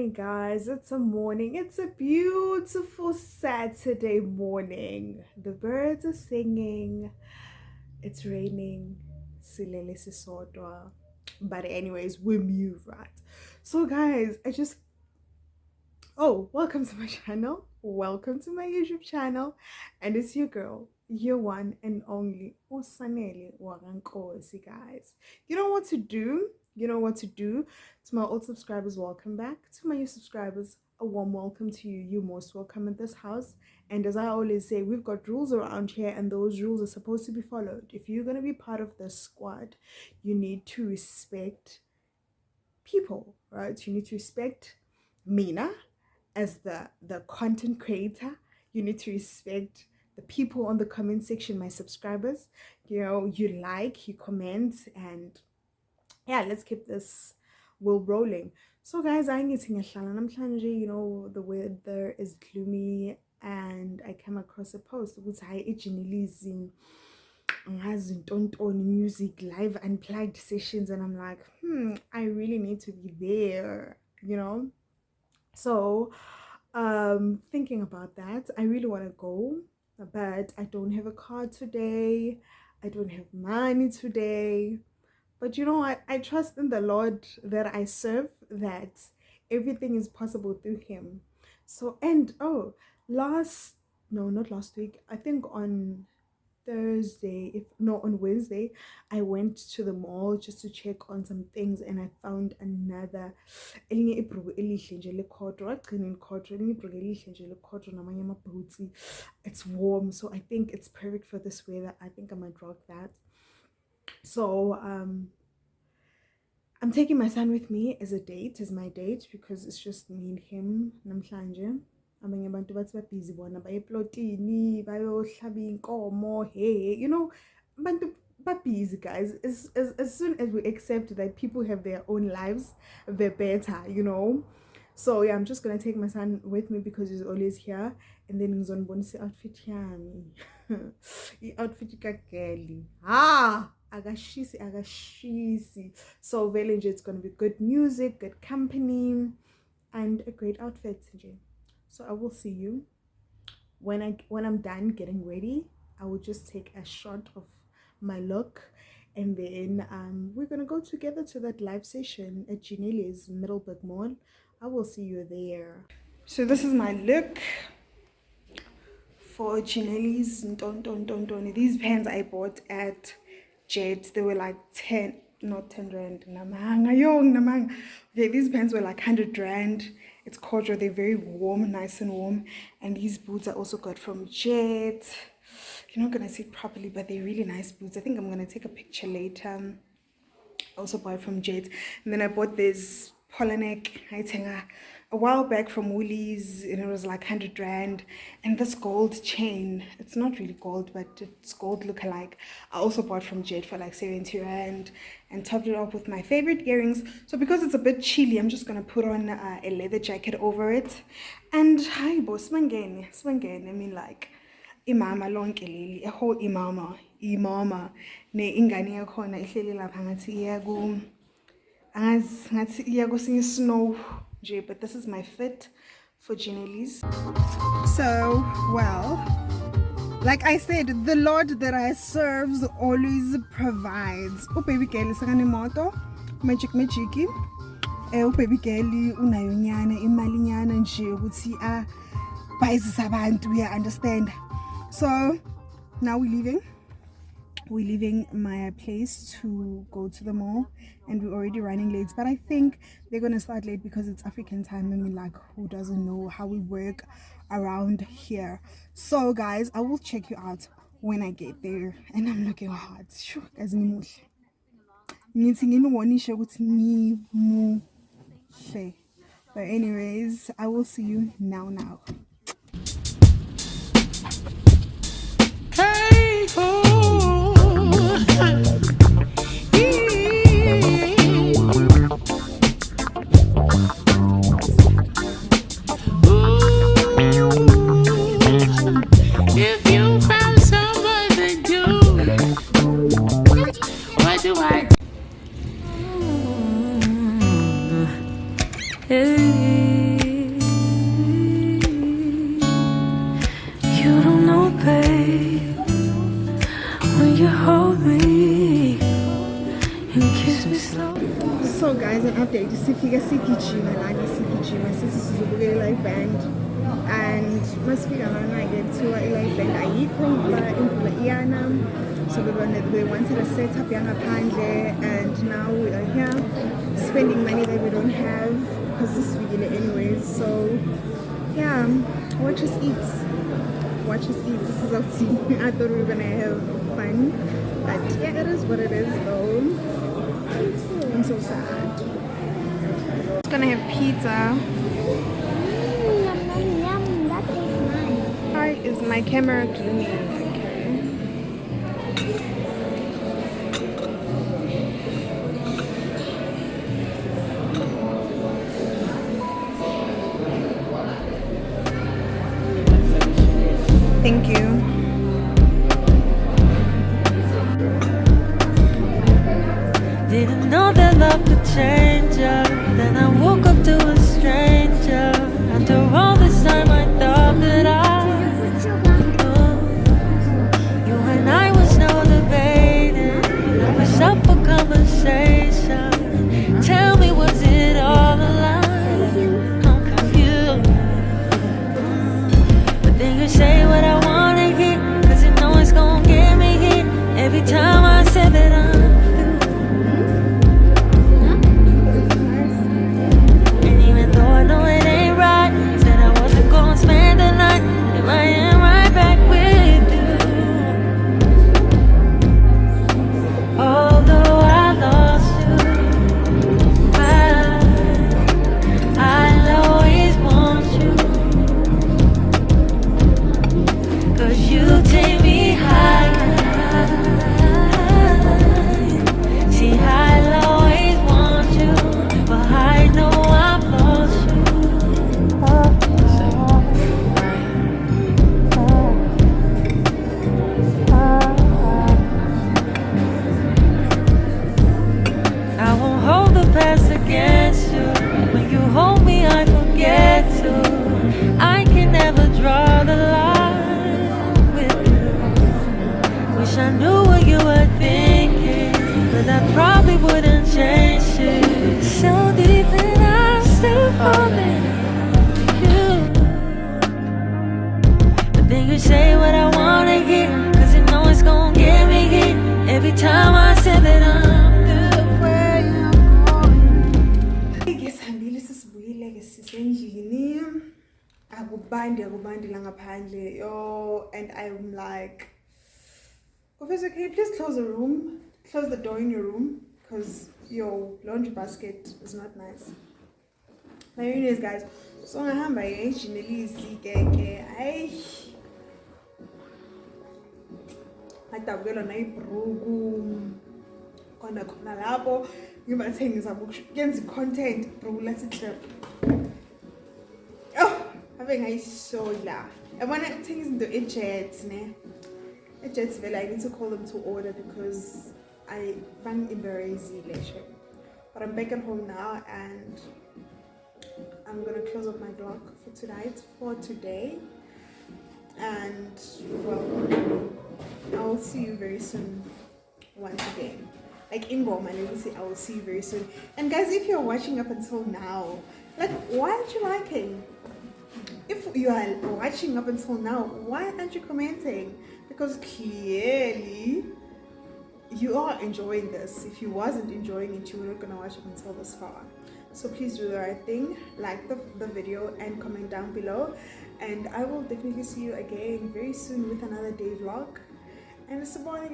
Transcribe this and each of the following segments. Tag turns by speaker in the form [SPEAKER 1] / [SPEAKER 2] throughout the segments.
[SPEAKER 1] morning, guys. It's a morning. It's a beautiful Saturday morning. The birds are singing. It's raining. Silele sisodwa. But anyways, we move, right? So guys, welcome to my channel. Welcome to my YouTube channel. And it's your girl, your one and only Osanele Warankosi, guys. You know what to do? You know what to do. To my old subscribers, welcome back. To my new subscribers, a warm welcome to you. You're most welcome in this house. And as I always say, we've got rules around here, and those rules are supposed to be followed. If you're going to be part of this squad, you need to respect people, right? You need to respect Mina as the content creator. You need to respect the people on the comment section, my subscribers. You comment, and yeah, let's keep this wheel rolling. So guys, the weather is gloomy, and I came across a post which I Ginelli'S on music live unplugged sessions, and I'm like, I really need to be there, so thinking about that, I really want to go, but I don't have a car today. I don't have money today. But you know what? I trust in the Lord that I serve, that everything is possible through Him. So, and not last week, I think on on Wednesday, I went to the mall just to check on some things, and I found another it's warm, so I think it's perfect for this weather. I think I might rock that. So I'm taking my son with me as my date, because it's just me and him namhlanje. Abanye abantu bathi babhizi bona baye eplotini bayohlaba inkomo, hey, abantu babhizi, guys. As soon as we accept that people have their own lives, they're better, So yeah, I'm just gonna take my son with me because he's always here, and then ngizonibonisa outfit yami. I-outfit kakeli. Agashisi. So village, it's gonna be good music, good company, and a great outfit. So I will see you when I'm done getting ready. I will just take a shot of my look, and then we're gonna go together to that live session at Ginelli'S Middleburg Mall. I will see you there. So this is my look for Ginelli'S. These pants I bought at Jet. They were like 10 rand. Namanga. Okay, these pants were like 100 rand. It's cordial. They're very warm, nice and warm. And these boots I also got from Jet. You're not gonna see it properly, but they're really nice boots. I think I'm gonna take a picture later. I also bought from Jet. And then I bought this Polonek a while back from Woolies, and it was like 100 rand. And this gold chain, it's not really gold, but it's gold lookalike, I also bought from Jet for like 70 rand, and topped it up with my favorite earrings. So because it's a bit chilly, I'm just gonna put on a leather jacket over it. And hi boss, swangene. I mean, like, imama lonke leli, eho imama ne ingane yakhona ihleli lapha ngathi ngathi snow nje, but this is my fit for Ginelli'S. So, well, like I said, the Lord that I serve always provides. Baby girl sakane moto magic baby girl unayo nyana imali nyana nje ukuthi bayizisa abantu, yeah, understand. So now we're leaving my place to go to the mall, and we're already running late, but I think they're gonna start late because it's African time. I mean, like, who doesn't know how we work around here? So guys, I will check you out when I get there, and I'm looking hard. Sure, guys, but anyways, I will see you now.
[SPEAKER 2] Hey, if you found someone to do, what do I do? Hey. when you hold me and kiss me slow.
[SPEAKER 1] So guys, an update. Sifika sigijima lana sigijima sithi sizobukela live band and masifika lana ngethiwa i-live band ayikho ngoba imvula iyana, so they wanted a setup yangaphandle and now we are here spending money that we don't have because this weekend anyways. So yeah, watch us eat. This is our team. I thought we were gonna have fun, but yeah, it is what it is though. I'm so sad. It's gonna have pizza.
[SPEAKER 3] Yum, yum, yum. That tastes nice.
[SPEAKER 1] Why is my camera gloomy? Okay. Thank you.
[SPEAKER 2] Didn't know that love could change ya. Then I woke up to a stranger. After all this time I thought that you and I was no debating. I was up for conversation. Tell me, was it all a lie? I'm confused. But then you say what I wanna hear, cause you know it's gonna get me here. Every time I say that I'm say what I wanna hear, cause you know it's gonna get me here. Every time I say that I'm the way I'm going.
[SPEAKER 1] I guess hambile sisibuyile ke sisendlini. Akubandi la ngaphandle. Yo, and I'm like, Professor, can you please close the room? Close the door in your room, because your laundry basket is not nice. Now anyways guys, so ngahamba Ginelli'S ke adabukela nayibruku khona lapho ngibathe ngizama ukuyenza content bro, let's clip. Oh, ave ngayisola yabona ukuthenga izinto ejets ne ejets vele I need to call them to order because I bang embarrassing. But I'm back at home now and I'm gonna close up my vlog for tonight, for today, and well, I'll see you very soon once again. Like in Goma, let me say I will see you very soon. And guys, if you're watching up until now, like, why aren't you liking? If you are watching up until now, why aren't you commenting? Because clearly you are enjoying this. If you wasn't enjoying it, you were not gonna watch up until this far. So please do the right thing, like the video and comment down below, and I will definitely see you again very soon with another day vlog. And it's about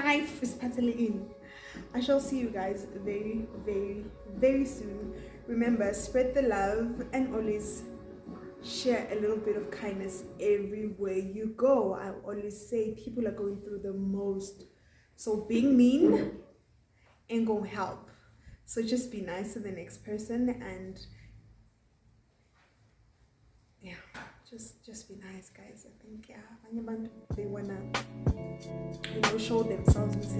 [SPEAKER 1] life is patently in. I shall see you guys very, very, very soon. Remember, spread the love and always share a little bit of kindness everywhere you go. I always say people are going through the most, so being mean ain't gonna help. So just be nice to the next person, and yeah, just be nice, guys. I think, yeah, they wanna, show themselves.